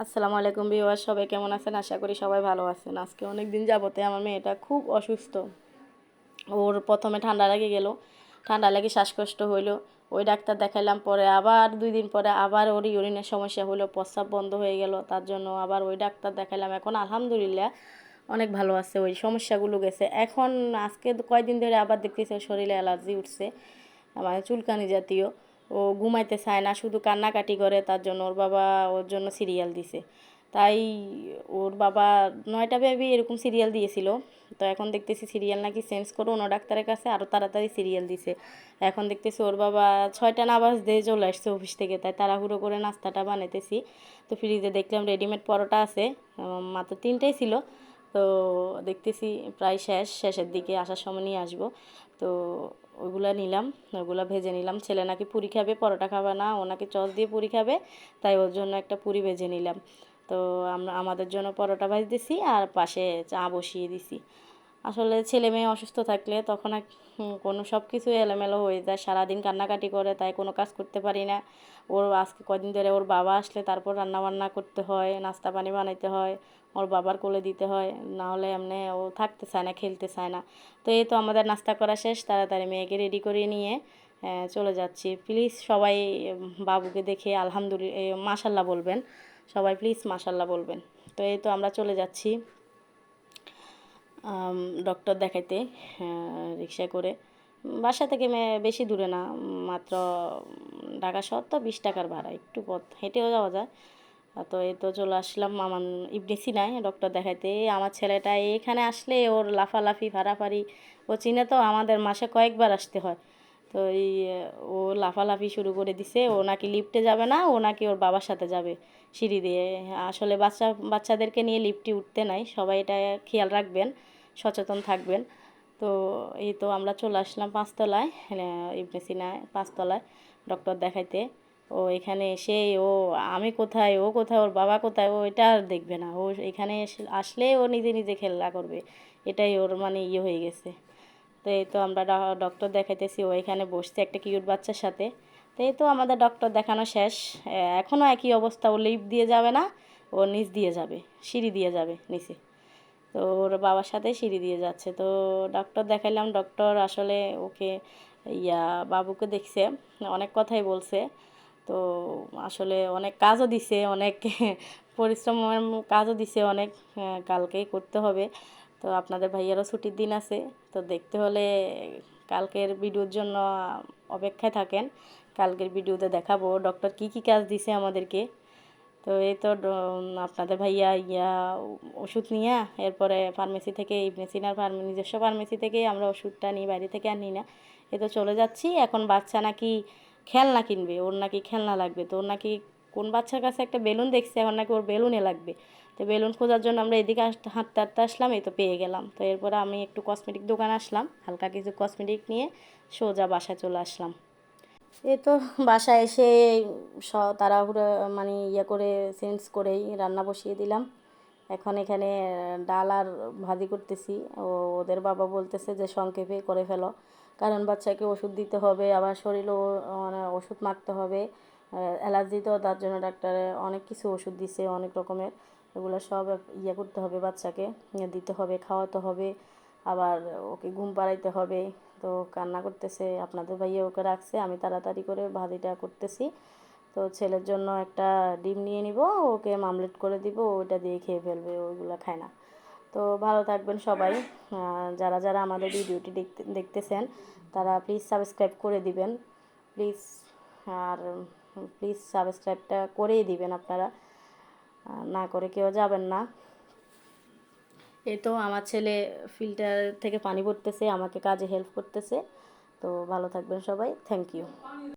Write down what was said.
আসসালামু আলাইকুম ভিউয়ার, সবাই কেমন আছেন? আশা করি সবাই ভালো আছেন। আজকে অনেক দিন যাবতে আমার মেয়েটা খুব অসুস্থ। ওর প্রথমে ঠান্ডা লেগে গেল, ঠান্ডা লেগে শ্বাসকষ্ট হইলো। ওই ডাক্তার দেখাইলাম, পরে আবার 2 দিন পরে আবার ওর ইউরিনের সমস্যা হলো, প্রস্রাব বন্ধ হয়ে গেল। তার জন্য আবার ওই ডাক্তার দেখাইলাম। এখন আলহামদুলিল্লাহ অনেক ভালো আছে, ওই সমস্যাগুলো গেছে। এখন আজকে কয়দিন ধরে আবার দেখতেছি ওর শরীরে অ্যালার্জি উঠছে, মানে চুলকানি জাতীয়। ও ঘুমাইতে চায় না, শুধু কান্নাকাটি করে। তার জন্য ওর বাবা ওর জন্য সিরিয়াল দিছে। তাই ওর বাবা 9টা বেবি এরকম সিরিয়াল দিয়েছিল। তো এখন দেখতেছি সিরিয়াল নাকি চেঞ্জ করে অন্য ডাক্তারের কাছে আরও তাড়াতাড়ি সিরিয়াল দিছে। এখন দেখতেছি ওর বাবা 6টা না বাজতে চলে আসছে অফিস থেকে। তাই তাড়াহুড়ো করে নাস্তাটা বানাইতেছি। তো ফ্রিজে দেখলাম রেডিমেড পরোটা আছে, মাত্র 3টাই ছিল। তো দেখতেছি প্রায় শেষের দিকে, আসার সময় নিয়ে আসবো। তো ওইগুলা নিলাম, ওইগুলা ভেজে নিলাম। ছেলে নাকি পুরি খাবে, পরোটা খাবে না, ও নাকি সস দিয়ে পুরি খাবে। তাই ওর জন্য একটা পুরি ভেজে নিলাম। তো আমরা আমাদের জন্য পরোটা ভাজতেছি আর পাশে চা বসিয়ে দিছি। আসলে ছেলে মেয়ে অসুস্থ থাকলে তখন কোনো সব কিছু এলোমেলো হয়ে যায়, সারাদিন কান্নাকাটি করে, তাই কোনো কাজ করতে পারি না। ওর আজকে কদিন ধরে ওর বাবা আসলে তারপর রান্না বান্না করতে হয়, নাস্তা পানি বানাইতে হয়, ওর বাবার কোলে দিতে হয়, না হলে এমনি ও থাকতে চায় না, খেলতে চায় না। তো এই তো আমাদের নাস্তা করা শেষ, তাড়াতাড়ি মেয়েকে রেডি করে নিয়ে চলে যাচ্ছি। প্লিজ সবাই বাবুকে দেখে আলহামদুলিল্লাহ মাশাল্লাহ বলবেন, সবাই প্লিজ মাশাল্লাহ বলবেন। তো এই তো আমরা চলে যাচ্ছি ডক্টর দেখাইতে রিক্সায় করে। বাসা থেকে বেশি দূরে না, মাত্র ঢাকা শহর তো 20 টাকার ভাড়া, একটু পথ হেঁটেও যাওয়া যায়। তো এই তো চলে আসলাম আমার ইবনে সিনায় ডক্টর দেখাইতে। আমার ছেলেটা এখানে আসলে ওর লাফালাফি ফাড়াফাড়ি, ও চিনে তো, আমাদের মাসে কয়েকবার আসতে হয়। তো ও লাফালাফি শুরু করে দিছে। ও নাকি লিফটে যাবে না, ও নাকি ওর বাবার সাথে যাবে সিঁড়ি দিয়ে। আসলে বাচ্চাদেরকে নিয়ে লিফটে উঠতে নাই, সবাই এটা খেয়াল রাখবেন, সচেতন থাকবেন। তো এই তো আমরা চলে আসলাম 5তলায়, ইবনে সিনায় 5তলায় ডক্টর দেখাইতে। ও এখানে এসে ও আমি কোথায়, ও কোথায়, ওর বাবা কোথায়, ও এটা আর দেখবে না। ও এখানে আসলে ও নিজে নিজে খেলা করবে, এটাই ওর মানে হয়ে গেছে। তো এই তো আমরা ডক্টর দেখাইতেছি, ও এখানে বসছে একটা কিউট বাচ্চার সাথে। তো এই তো আমাদের ডক্টর দেখানো শেষ। এখনও একই অবস্থা, ও লিফট দিয়ে যাবে না, ও নিচ দিয়ে যাবে, সিঁড়ি দিয়ে যাবে নিচে। তো ওর বাবার সাথে সিঁড়ি দিয়ে যাচ্ছে। তো ডক্টর দেখাইলাম, ডক্টর আসলে ওকে বাবুকে দেখছে, অনেক কথাই বলছে। তো আসলে অনেক কাজও দিছে, অনেক পরিশ্রমের কাজও দিছে অনেক, কালকেই করতে হবে। তো আপনাদের ভাইয়ারও ছুটির দিন আছে, তো দেখতে হলে কালকের ভিডিওর জন্য অপেক্ষায় থাকেন। কালকের ভিডিওতে দেখাবো ডক্টর কী কী কাজ দিছে আমাদেরকে। তো এই তো আপনাদের ভাইয়া ওষুধ নিয়ে এরপরে ফার্মেসি থেকে, ইবনে সিনার নিজস্ব ফার্মেসি থেকে আমরা ওষুধটা নিই, বাইরে থেকে আর নিই না। এই তো চলে যাচ্ছি। এখন বাচ্চা নাকি খেলনা কিনবে, ওর নাকি খেলনা লাগবে। তো ওর নাকি কোন বাচ্চার কাছে একটা বেলুন দেখছে, এখন নাকি ওর বেলুনে লাগবে। তো বেলুন খোঁজার জন্য আমরা এদিকে হাঁটতে হাঁটতে আসলাম, এই তো পেয়ে গেলাম। তো এরপরে আমি একটু কসমেটিক দোকান আসলাম, হালকা কিছু কসমেটিক নিয়ে সোজা বাসায় চলে আসলাম। এই তো বাসায় এসে তাড়াহুড়ো মানে করে চেঞ্জ করেই রান্না বসিয়ে দিলাম। এখন এখানে ডাল আর ভাজি করতেছি। ওদের বাবা বলতেছে যে সংক্ষেপে করে ফেলো, কারণ বাচ্চাকে ওষুধ দিতে হবে, আবার শরীরেও মানে ওষুধ মাখতে হবে। অ্যালার্জি তো, তার জন্য ডাক্তারে অনেক কিছু ওষুধ দিছে, অনেক রকমের। এগুলো সব করতে হবে, বাচ্চাকে দিতে হবে, খাওয়াতে হবে, আবার ওকে ঘুম পাড়াইতে হবে। তো কান্না করতেছে, আপনাদের ভাইয়া ওকে রাখছে, আমি তাড়াতাড়ি করে ভাজিটা করতেছি। তো ছেলের জন্য একটা ডিম নিয়ে নিব, ওকে মামলেট করে দিব, ওইটা দিয়ে খেয়ে ফেলবে, ওইগুলো খায় না। তো ভালো থাকবেন সবাই। যারা যারা আমাদের ভিডিওটি দেখতেছেন তারা প্লিজ সাবস্ক্রাইব করে দিবেন, প্লিজ। আর প্লিজ সাবস্ক্রাইবটা করেই দিবেন আপনারা, না করে কেউ যাবেন না। এই তো আমার ছেলে ফিল্টার থেকে পানি ভরতেছে, আমাকে কাজে হেল্প করতেছে। তো ভালো থাকবেন সবাই, থ্যাংক ইউ।